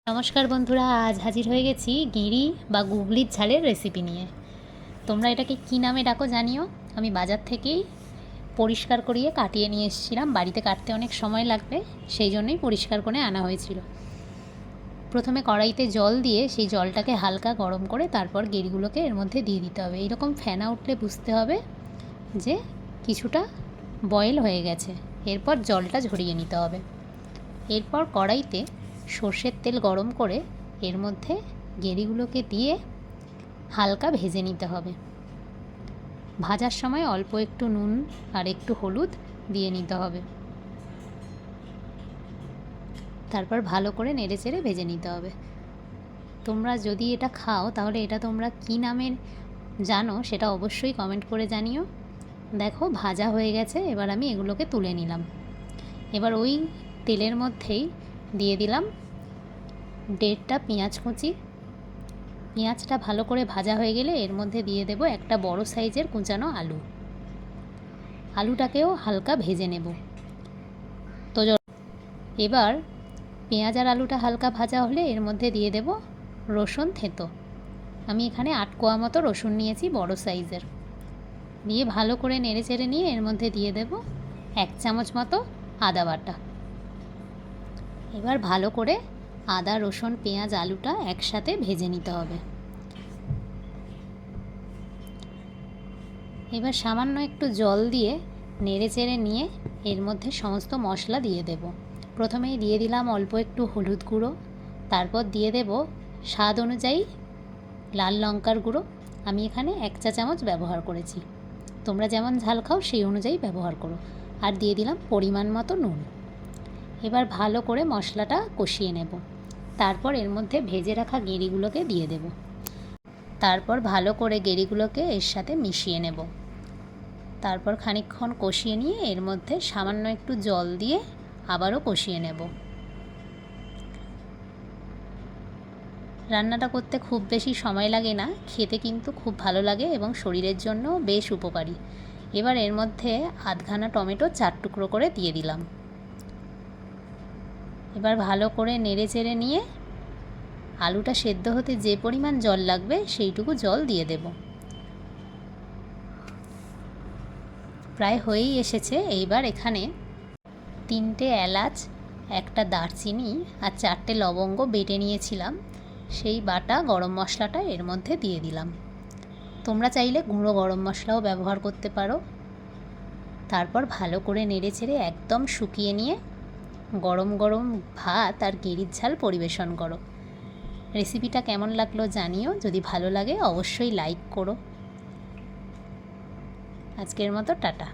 নমস্কার বন্ধুরা, আজ হাজির হয়ে গেছি গেঁড়ি বা গুগলির ঝালের রেসিপি নিয়ে। তোমরা এটাকে কী নামে ডাকো জানিও। আমি বাজার থেকেই পরিষ্কার করিয়ে কাটিয়ে নিয়ে এসেছিলাম। বাড়িতে কাটতে অনেক সময় লাগবে, সেই জন্যই পরিষ্কার করে আনা হয়েছিল। প্রথমে কড়াইতে জল দিয়ে সেই জলটাকে হালকা গরম করে তারপর গেঁড়িগুলোকে এর মধ্যে দিয়ে দিতে হবে। এইরকম ফেনা উঠলে বুঝতে হবে যে কিছুটা বয়েল হয়ে গেছে। এরপর জলটা ঝরিয়ে নিতে হবে। এরপর কড়াইতে সর্ষের তেল গরম করে এর মধ্যে গেঁড়িগুলোকে দিয়ে হালকা ভেজে নিতে হবে। ভাজার সময় অল্প একটু নুন আর একটু হলুদ দিয়ে নিতে হবে। তারপর ভালো করে নেড়েচেড়ে ভেজে নিতে হবে। তোমরা যদি এটা খাও তাহলে এটা তোমরা কী নামের জানো সেটা অবশ্যই কমেন্ট করে জানিও। দেখো ভাজা হয়ে গেছে, এবার আমি এগুলোকে তুলে নিলাম। এবার ওই তেলের মধ্যেই দিয়ে দিলাম 1.5টা পেঁয়াজ কুচি। পেঁয়াজটা ভালো করে ভাজা হয়ে গেলে এর মধ্যে দিয়ে দেব একটা বড় সাইজের কুচানো আলু। আলুটাকেও হালকা ভেজে নেব। তো এবার পেঁয়াজ আর আলুটা হালকা ভাজা হলে এর মধ্যে দিয়ে দেব রসুন থেঁতো। আমি এখানে 8 কোয়া মতো রসুন নিয়েছি, বড় সাইজের। দিয়ে ভালো করে নেড়েচেড়ে নিয়ে এর মধ্যে দিয়ে দেব 1 চামচ মতো আদা বাটা। এবার ভালো করে আদা, রসুন, পেঁয়াজ, আলুটা একসাথে ভেজে নিতে হবে। এবার সামান্য একটু জল দিয়ে নেড়েচেড়ে নিয়ে এর মধ্যে সমস্ত মশলা দিয়ে দেব। প্রথমেই দিয়ে দিলাম অল্প একটু হলুদ গুঁড়ো, তারপর দিয়ে দেব স্বাদ অনুযায়ী লাল লঙ্কার গুঁড়ো। আমি এখানে 1 চা চামচ ব্যবহার করেছি, তোমরা যেমন ঝাল খাও সেই অনুযায়ী ব্যবহার করো। আর দিয়ে দিলাম পরিমাণ মতো নুন। এবার ভালো করে মশলাটা কষিয়ে নেব। তারপর এর মধ্যে ভেজে রাখা গেঁড়িগুলোকে দিয়ে দেব। তারপর ভালো করে গেঁড়িগুলোকে এর সাথে মিশিয়ে নেব। তারপর খানিকক্ষণ কষিয়ে নিয়ে এর মধ্যে সামান্য একটু জল দিয়ে আবারও কষিয়ে নেব। রান্নাটা করতে খুব বেশি সময় লাগে না, খেতে কিন্তু খুব ভালো লাগে এবং শরীরের জন্য বেশ উপকারী। এবার এর মধ্যে আধখানা টমেটো 4 টুকরো করে দিয়ে দিলাম। এবার ভালো করে নেড়েচেড়ে নিয়ে আলুটা সেদ্ধ হতে যে পরিমাণ জল লাগবে সেইটুকু জল দিয়ে দেব। প্রায় হয়েই এসেছে। এইবার এখানে 3টে এলাচ, একটা দারচিনি আর 4টে লবঙ্গ বেটে নিয়েছিলাম, সেই বাটা গরম মশলাটা এর মধ্যে দিয়ে দিলাম। তোমরা চাইলে গুঁড়ো গরম মশলাও ব্যবহার করতে পারো। তারপর ভালো করে নেড়েচেড়ে একদম শুকিয়ে নিয়ে গরম গরম ভাত আর গেঁড়ির ঝাল পরিবেশন করো। রেসিপিটা কেমন লাগলো জানিও। যদি ভালো লাগে অবশ্যই লাইক করো। আজকের মতো টাটা।